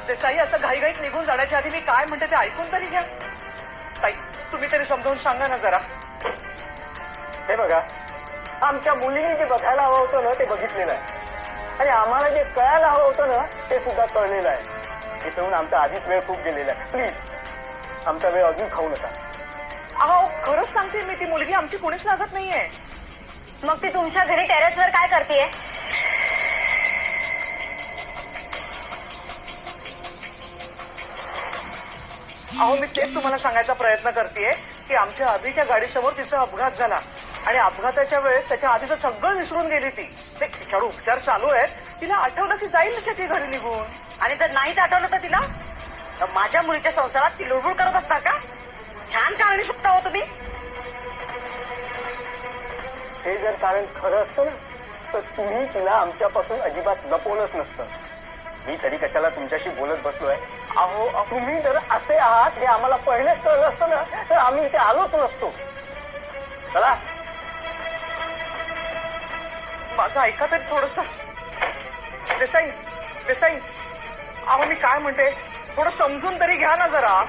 देसाई, असं घाईघाईत निघून जाण्याच्या आधी मी काय म्हणते ते ऐकून तरी घ्या. ताई, तुम्ही तरी समजावून सांगा ना जरा. हे बघा, आमच्या मुलीने जे बघायला हवं होतं ना ते बघितलेलं आहे आणि आम्हाला जे कळायला हवं होतं ना ते सुद्धा कळलेलं आहे. इथून आमचा आधीच वेळ खूप गेलेला आहे. प्लीज आमचा वेळ अजून खाऊ नका. अहो, खरंच सांगते मी, ती मुलगी आमची कोणीच लागत नाहीये. मग ती तुमच्या घरी टेरेसवर काय करतेय? अहो, मी तेच तुम्हाला सांगायचा प्रयत्न करतेय की आमच्या अभिच्या गाडीसमोर तिचा अपघात झाला आणि अपघाताच्या वेळेस त्याच्या आधीचं सगळं विसरून गेली ती. तिच्यावर उपचार चालू आहेत. तिला आठवलं की जाईल तिच्या ती घरी निघून. आणि जर नाहीच आठवलं तर तिला? तर माझ्या मुलीच्या संसारात ती लुडबुड करत असणार का? छान कारणी शकता हो तुम्ही. हे जर कारण खरं असतं ना तर तुम्ही तिला आमच्यापासून अजिबात लपवलंच नसतं. मी तरी कशाला तुमच्याशी बोलत बसलोय. अहो, तुम्ही जर असे आहात हे आम्हाला पहिलेच कळलं असतं ना तर आम्ही इथे आलोच नसतो. चला, माझं ऐका तरी थोडस. देसाई, देसाई, अहो मी काय म्हणते, थोडं समजून तरी घ्या ना जरा.